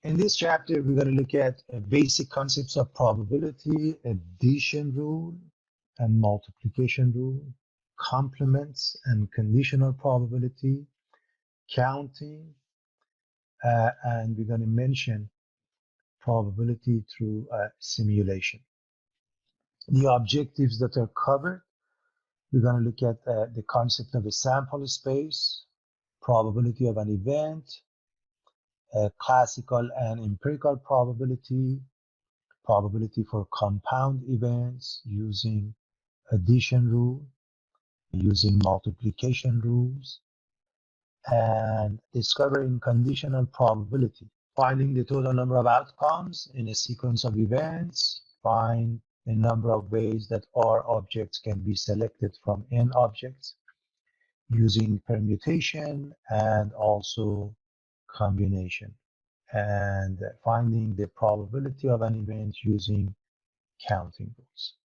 In this chapter, we're going to look at basic concepts of probability, addition rule and multiplication rule, complements and conditional probability, counting, and we're going to mention probability through simulation. The objectives that are covered, we're going to look at the concept of a sample space, probability of an event, classical and empirical probability, probability for compound events using addition rule, using multiplication rules, and discovering conditional probability, finding the total number of outcomes in a sequence of events, find the number of ways that R objects can be selected from N objects using permutation and also combination, and finding the probability of an event using counting rules.